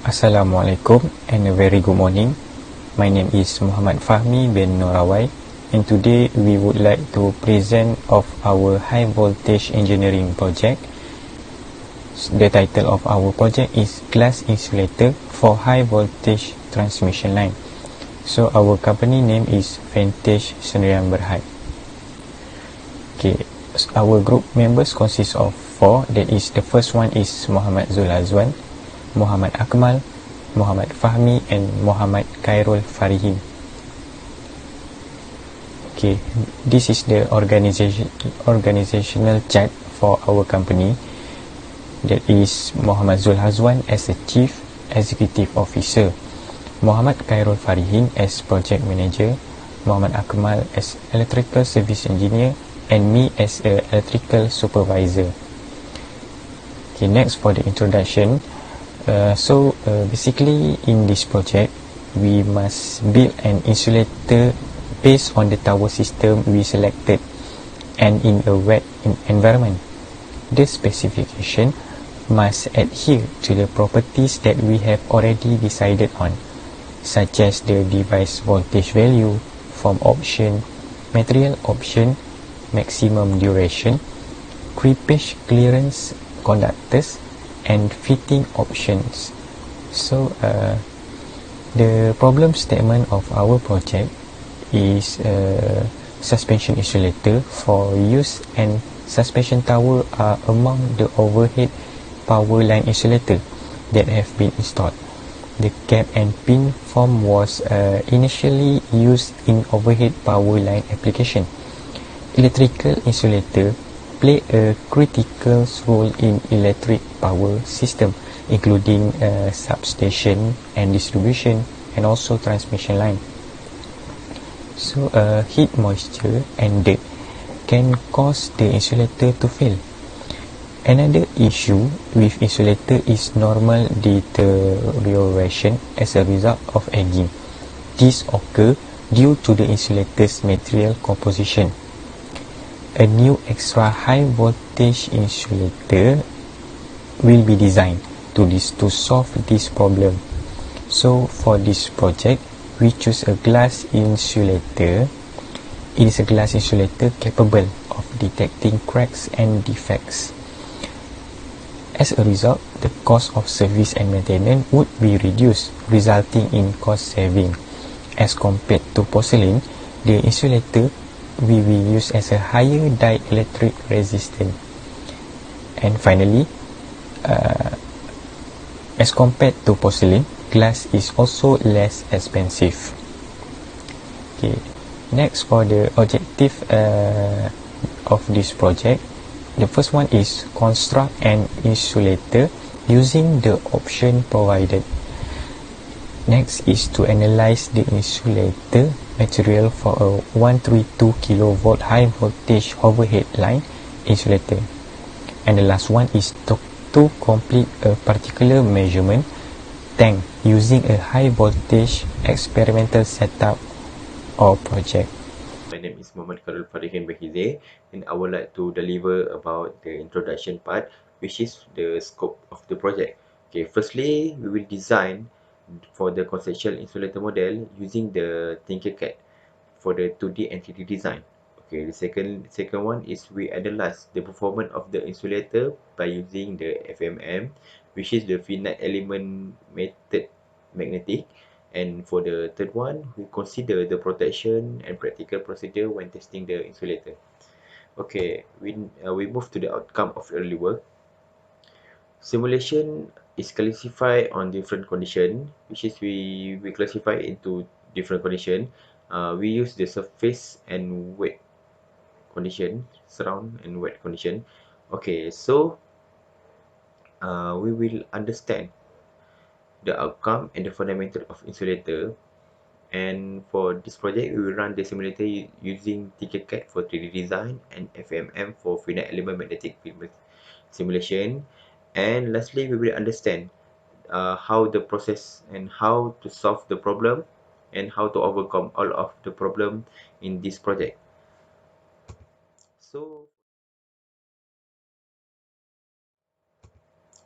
Assalamualaikum and a very good morning. My name is Muhammad Fahmi bin NORRAWAI, and today we would like to present of our high voltage engineering project. The title of our project is Glass Insulator for High Voltage Transmission Line. So our company name is Fantage Sdn Bhd. Okay, so our group members consist of 4. That is, the first one is Muhammad Razman, Muhammad Akmal, Muhammad Fahmi, and Muhammad KHAIRUL FARIHIN. Okay, this is the organizational chart for our company. That is Muhammad Razman as a Chief Executive Officer, Muhammad KHAIRUL FARIHIN as Project Manager, Muhammad Akmal as Electrical Service Engineer, and me as a Electrical Supervisor. Okay, next for the introduction. Basically in this project, we must build an insulator based on the tower system we selected and in a wet environment. The specification must adhere to the properties that we have already decided on, such as the device voltage value, form option, material option, maximum duration, creepage clearance, conductors, and fitting options. So the problem statement of our project is suspension insulator for use and suspension tower are among the overhead power line insulator that have been installed. The cap and pin form was initially used in overhead power line application. Electrical insulator play a critical role in electric power system, including substation and distribution, and also transmission line. So heat, moisture, and dirt can cause the insulator to fail. Another issue with insulator is normal deterioration as a result of aging. This occurs due to the insulator's material composition. A new extra high voltage insulator will be designed to solve this problem. So for this project, we choose a glass insulator. It is a glass insulator capable of detecting cracks and defects. As a result, the cost of service and maintenance would be reduced, resulting in cost saving. As compared to porcelain, the insulator we will use as a higher dielectric resistance. And finally, as compared to porcelain, glass is also less expensive. Okay, next for the objective of this project, the first one is construct an insulator using the option provided. Next is to analyze the insulator material for a 132 kV high voltage overhead line insulator. And the last one is to complete a particular measurement tank using a high voltage experimental setup or project. My name is Muhammad KHAIRUL FARIHIN by HIDZIR, and I would like to deliver about the introduction part, which is the scope of the project. Okay, firstly, we will design for the conceptual insulator model using the TINGGI-SEC for the 2D and 3D design. Okay, the second one is we analyze the performance of the insulator by using the FMM, which is the finite element method magnetic. And for the third one, we consider the protection and practical procedure when testing the insulator. Okay, we move to the outcome of early work. Simulation is classified on different condition, which is we classify into different condition. We use the surface and wet condition, surround and wet condition. Okay, so we will understand the outcome and the fundamental of insulator. And for this project, we will run the simulator using TINGGI-SEC for 3D design and FMM for finite element magnetic field simulation. And lastly, we will understand how the process and how to solve the problem and how to overcome all of the problem in this project.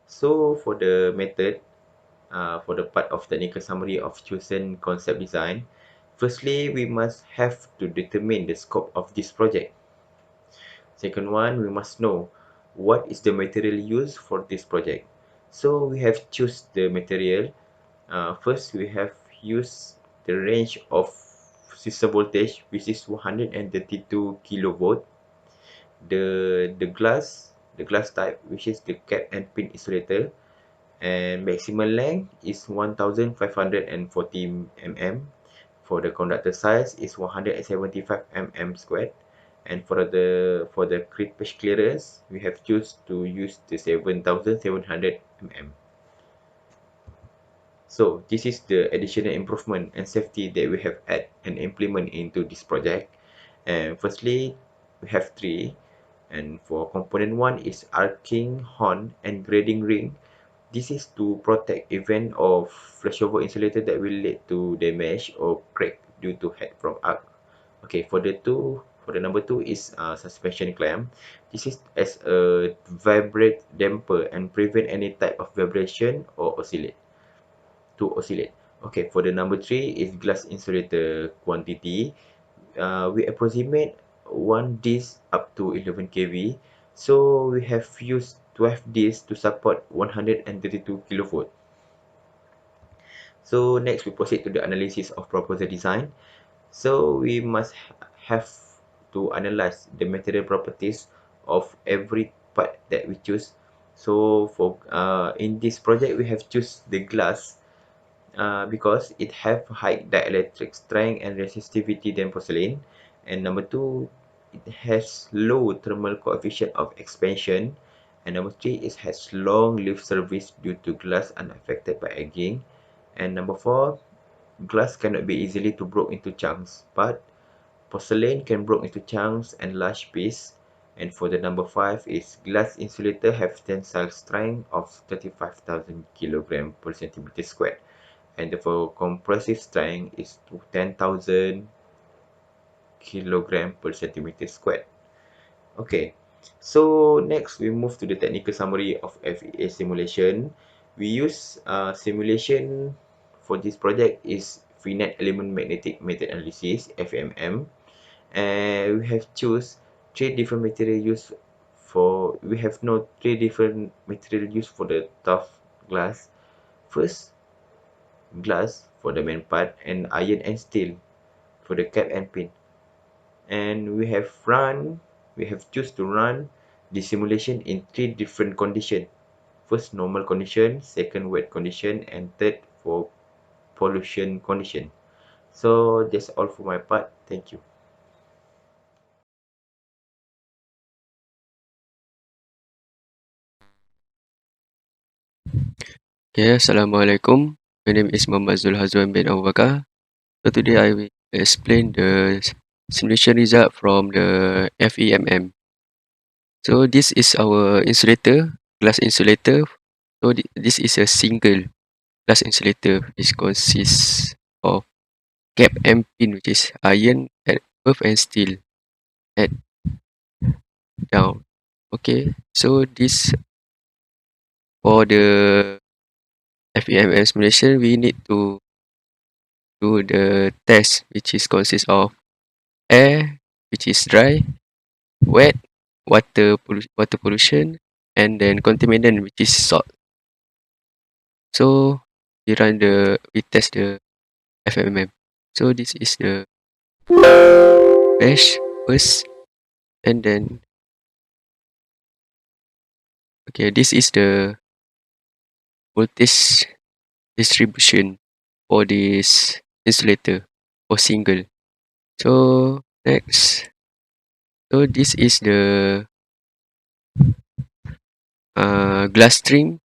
So for the method, for the part of technical summary of chosen concept design. Firstly, we must have to determine the scope of this project. Second one, we must know what is the material used for this project. So we have choose the material. First, we have used the range of system voltage, which is 132 kilovolt. The glass type, which is the cap and pin insulator, and maximum length is 1540 mm. For the conductor size is 175 mm squared, and for the creepage clearance we have choose to use the 7700 mm. So this is the additional improvement and safety that we have add and implement into this project. And firstly, we have three. And for component one is arcing horn and grading ring. This is to protect event of flashover insulator that will lead to damage or crack due to head from arc. Okay, for the number two is suspension clamp. This is as a vibrate damper and prevent any type of vibration or oscillate. Okay, for the number three is glass insulator quantity. We approximate one disc up to 11 kV. So we have used 12 discs to support 132 kilovolt. So next we proceed to the analysis of proposal design. So we must have to analyze the material properties of every part that we choose. So for in this project we have choose the glass because it have high dielectric strength and resistivity than porcelain. And number two, it has low thermal coefficient of expansion. And number three, it has long life service due to glass unaffected by aging. And number four, glass cannot be easily to broke into chunks, but porcelain can broke into chunks and large piece. And for the number five is glass insulator have tensile strength of 35,000 kilogram per centimeter squared, and for compressive strength is 10,000 kilogram per centimeter squared. Okay, so next we move to the technical summary of FEA simulation. We use simulation for this project is finite element magnetic method analysis, FMM, and we have choose three different material used for. We have no three different material used for the tough glass. First, glass for the main part, and iron and steel for the cap and pin. And we have choose to run the simulation in three different conditions. First, normal condition, second, wet condition, and third, for pollution condition. So that's all for my part. Thank you. Okay, Assalamualaikum. My name is Muhammad Hazwan bin Abu Bakar. So today I will explain the simulation result from the FEMM. So this is our insulator, glass insulator. So this is a single glass insulator. It consists of cap and pin, which is iron at above and steel at down. Okay, so this for the FEMM simulation, we need to do the test, which is consists of air, which is dry, wet, water pollution, and then contaminant, which is salt. So we test the FMM. So this is the mesh first, and then this is the voltage distribution for this insulator for single. So next, so this is the glass string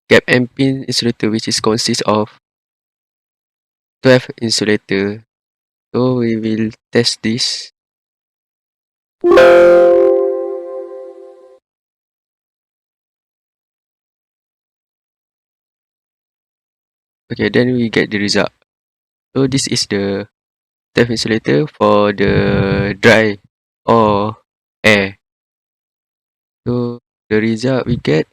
cap and pin insulator, which is consists of 12 insulator. So we will test this. Okay, then we get the result. So this is the 12 insulator for the dry or air. So the result we get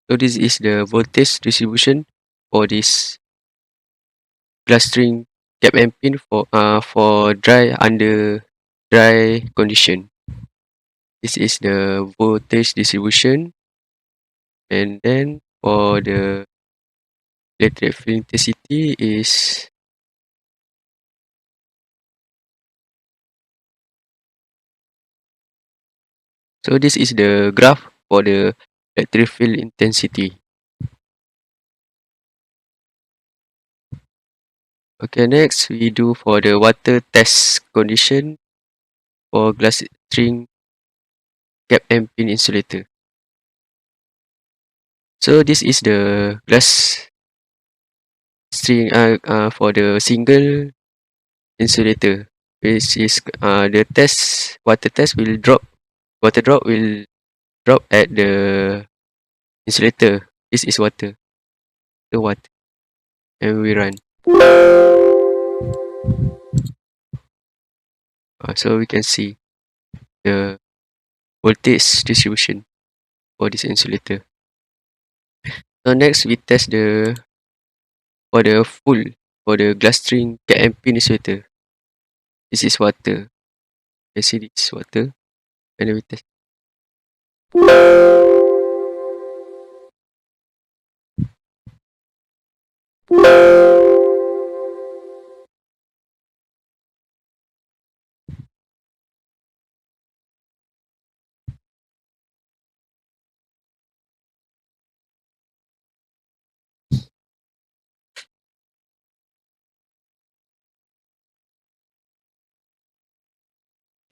So this is the voltage distribution for this glass string cap and pin for under dry condition. This is the voltage distribution, and then for the electric field intensity is so this is the graph for the electric field intensity. Okay, next we do for the water test condition for glass string cap and pin insulator. So this is the glass string for the single insulator, which is the water test will drop, water drop will drop at the insulator. This is the water, and we run. So we can see the voltage distribution for this insulator. So next we test for the glass string cap and pin insulator. This is water. You can see this is water, and then we test.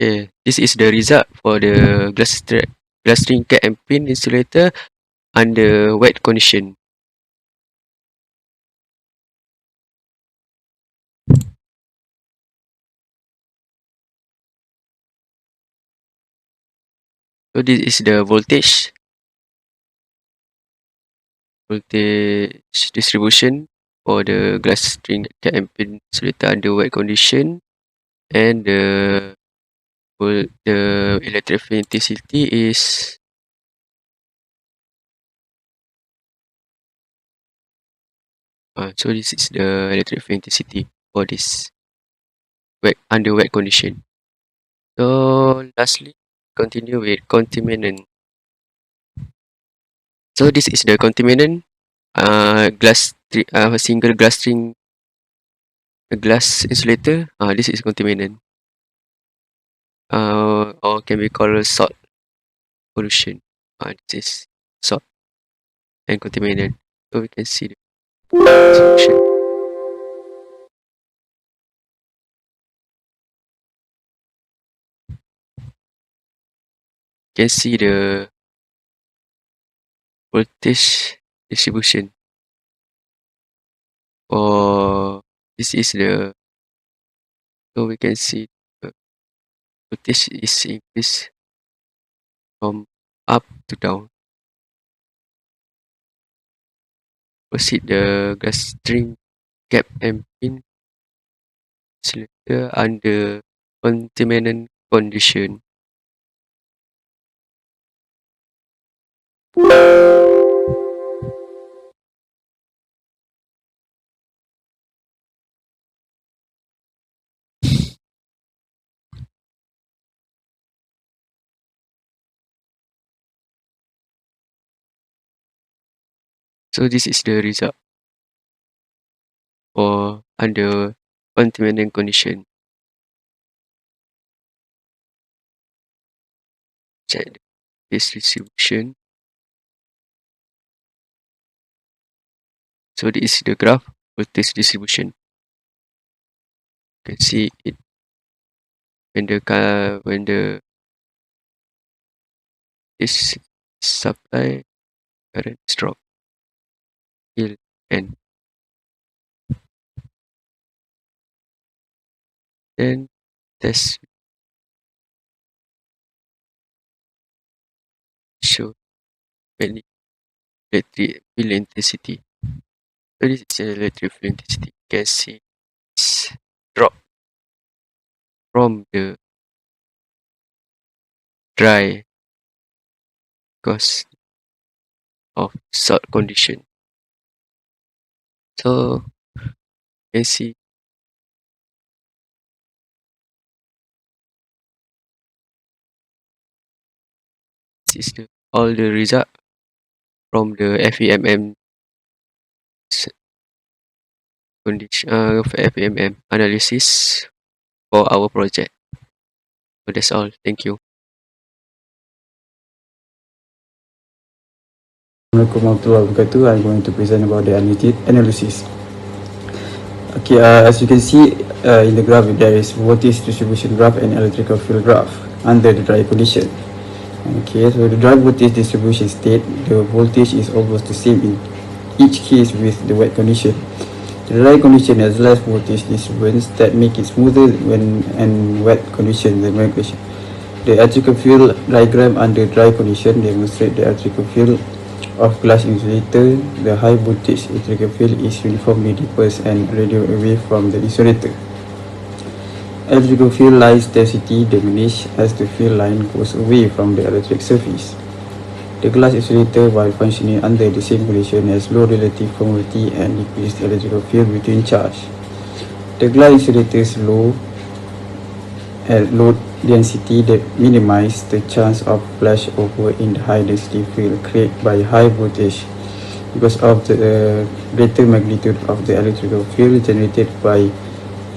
Okay, this is the result for the glass string cap and pin insulator under wet condition. So this is the voltage distribution for the glass string cap and pin insulator under wet condition, and the electric field intensity is so this is the electric field intensity for this under wet condition. So lastly, continue with contaminant. So this is the contaminant single glass string glass insulator. This is contaminant. Or can be called salt pollution. This is salt and contaminant. So we can see the solution. You can see the voltage distribution. Or this is the so we can see the voltage is increased from up to down. Proceed the glass string cap and pin insulator under contaminant condition. So this is the result for under contaminant condition. Check this distribution. So this is the graph voltage distribution. You can see it when the this supply current is drop till end. Then test show electric field intensity. So this is the electric field intensity. You can see it's drop from the dry because of salt condition. So you can see this is all the result from the FEMM condition FEMM analysis for our project. So that's all. Thank you. Assalamualaikum warahmatullahi wabarakatuh. I'm going to present about the analysis. Okay, as you can see in the graph, there is voltage distribution graph and electrical field graph under the dry condition. Okay, so the dry voltage distribution state, the voltage is almost the same in each case with the wet condition. The dry condition has less voltage disturbance that make it smoother when and wet condition than wet condition. The electrical field diagram under dry condition demonstrate the electrical field of glass insulator. The high voltage electrical field is uniformly dispersed and radiate away from the insulator. Electrical field line's density diminishes as the field line goes away from the electric surface. The glass insulator, while functioning under the same condition, has low relative permeability and decreased electrical field between charge. The glass insulator's low density that minimizes the chance of flashover in the high density field created by high voltage because of the greater magnitude of the electrical field generated by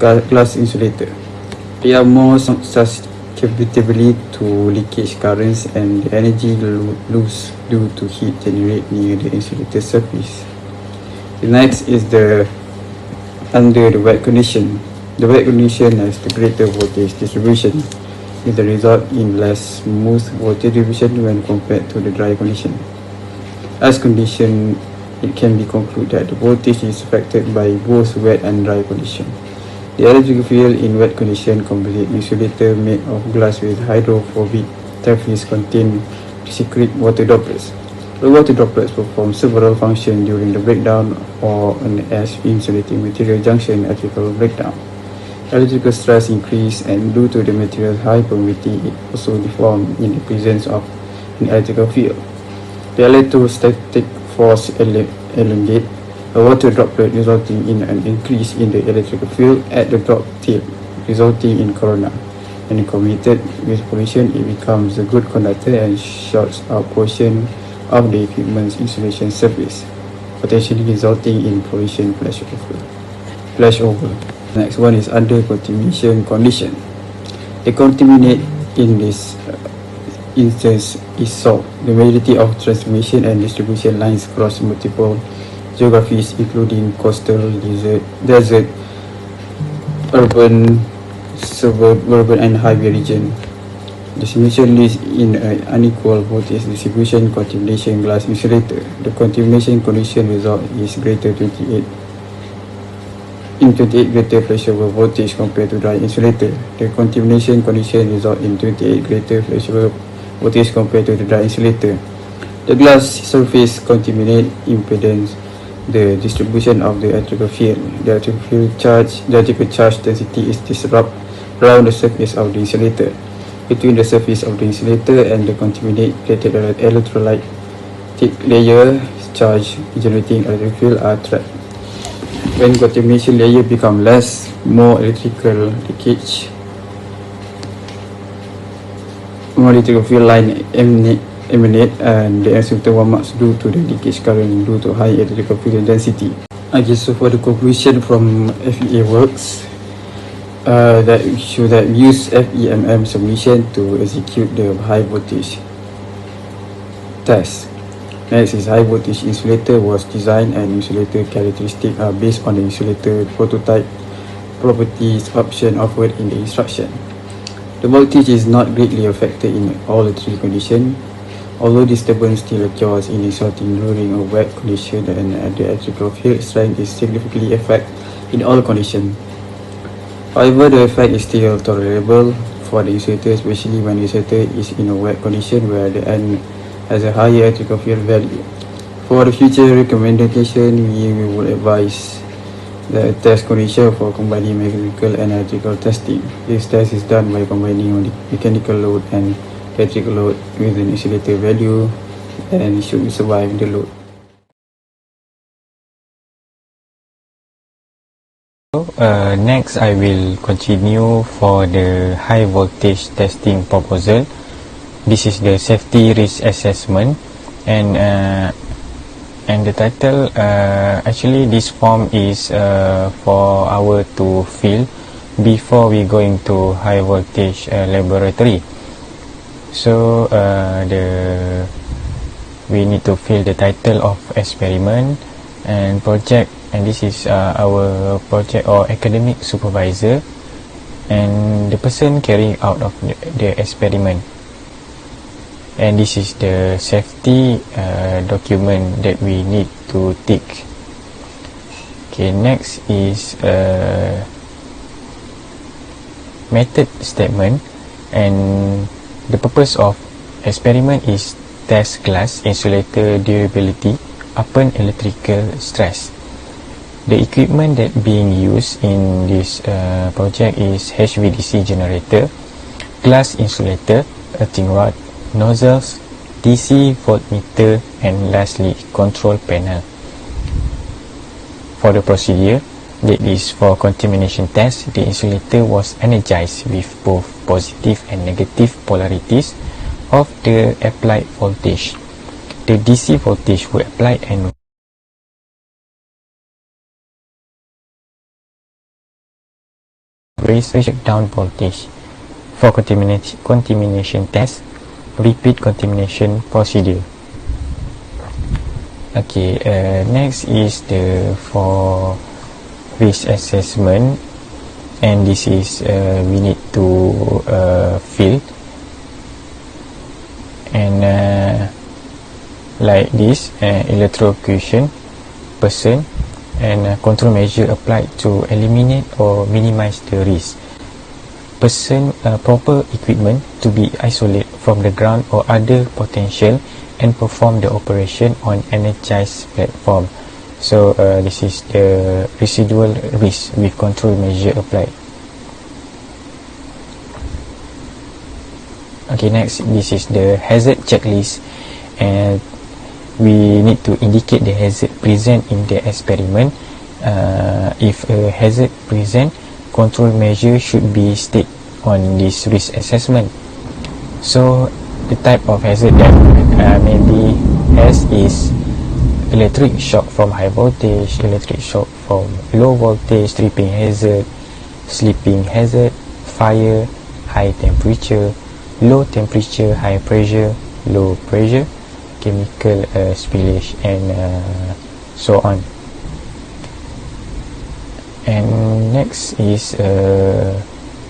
glass insulator. They are more susceptible to leakage currents and the energy loss due to heat generated near the insulator surface. The next is the under the wet condition. The wet condition has the greater voltage distribution, with the result in less smooth voltage distribution when compared to the dry condition. As condition, it can be concluded that the voltage is affected by both wet and dry condition. The electrical field in wet condition composite insulator made of glass with hydrophobic surface contain discrete water droplets. The water droplets perform several functions during the breakdown or an insulating material junction electrical breakdown. Electrical stress increase and due to the material's high permeability, it also deforms in the presence of an electrical field. The electrostatic force elongate a water droplet resulting in an increase in the electrical field at the drop tip, resulting in corona. When committed with pollution, it becomes a good conductor and shorts out portion of the equipment's insulation surface, potentially resulting in pollution flashover. Next one is under contamination condition. The contaminant in this instance is salt. The majority of transmission and distribution lines cross multiple geographies including coastal, desert, urban, suburban and highway region. Distribution is in an unequal voltage distribution contamination glass insulator. The contamination condition result is greater 28 greater flashover voltage compared to dry insulator. The contamination condition result in 28 greater flashover voltage compared to the dry insulator. The glass surface contaminate impedance the distribution of the electrical field. The electrical charge density is disrupted around the surface of the insulator. Between the surface of the insulator and the contaminated electrolytic layer, charge generating electric field are trapped. When contamination layer become less, more electrical leakage, more electrical field line emanate and the insulator warm-ups due to the leakage current due to high electrical field density. Okay, so for the conclusion from FEA works, that show that we use FEMM submission to execute the high voltage test. Next is high voltage insulator was designed and insulator characteristics are based on the insulator prototype properties option offered in the instruction. The voltage is not greatly affected in all the three conditions, although disturbance still occurs in insulting during a wet condition and the electrical field strength is significantly affected in all conditions. However, the effect is still tolerable for the insulator, especially when the insulator is in a wet condition where the end has a higher electrical field value. For the future recommendation, we will advise the test condition for combining mechanical and electrical testing. This test is done by combining mechanical load and electrical load with an insulator value and it should survive the load. Next, I will continue for the high voltage testing proposal. This is the safety risk assessment, and the title, actually this form is for our to fill before we go into high voltage laboratory. So we need to fill the title of experiment and project, and this is our project or academic supervisor and the person carrying out of the experiment. And this is the safety document that we need to tick. Okay, next is method statement, and the purpose of experiment is test glass insulator durability upon electrical stress. The equipment that being used in this project is HVDC generator, glass insulator, earthing rod, nozzles, DC voltmeter, and lastly control panel. For the procedure, that is for contamination test, the insulator was energized with both positive and negative polarities of the applied voltage. The DC voltage were applied and raise down voltage. For contamination test, repeat contamination procedure. Okay, next is the for risk assessment, and this is we need to fill, and like this, electrocution person, and control measure applied to eliminate or minimize the risk. Person, proper equipment to be isolated from the ground or other potential and perform the operation on energized platform. So this is the residual risk with control measure applied. Okay, next, this is the hazard checklist, and we need to indicate the hazard present in the experiment. If a hazard present, control measure should be stated on this risk assessment. So the type of hazard that maybe has is electric shock from high voltage, electric shock from low voltage, tripping hazard, slipping hazard, fire, high temperature, low temperature, high pressure, low pressure, chemical spillage, and so on. And next is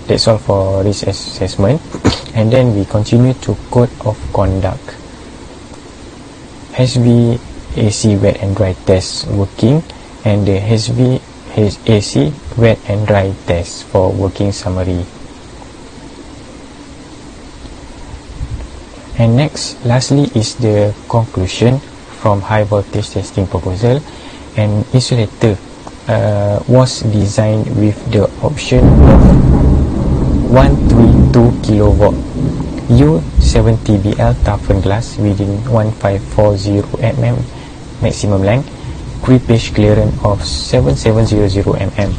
that's all for this assessment, and then we continue to code of conduct. HVAC wet and dry test working, and the HVAC wet and dry test for working summary. And next, lastly, is the conclusion from high voltage testing proposal. An insulator was designed with the option of 132 kV U70BL toughened glass within 1540 mm maximum length, creepage clearance of 7700 mm,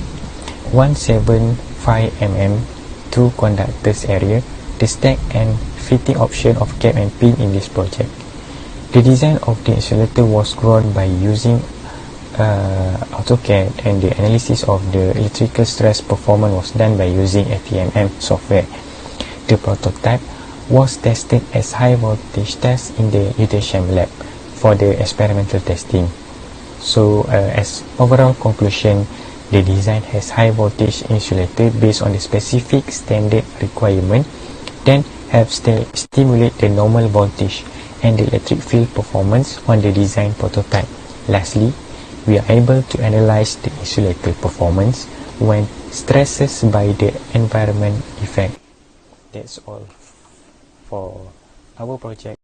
175 mm to conductors area. The stack and fitting option of cap and pin in this project. The design of the insulator was drawn by using AutoCAD, and the analysis of the electrical stress performance was done by using FEMM software. The prototype was tested as high voltage test in the UTSHM lab for the experimental testing. So as overall conclusion, the design has high voltage insulator based on the specific standard requirement, then have stimulate the normal voltage and the electric field performance on the design prototype. Lastly, we are able to analyze the insulator performance when stresses by the environment effect. That's all for our project.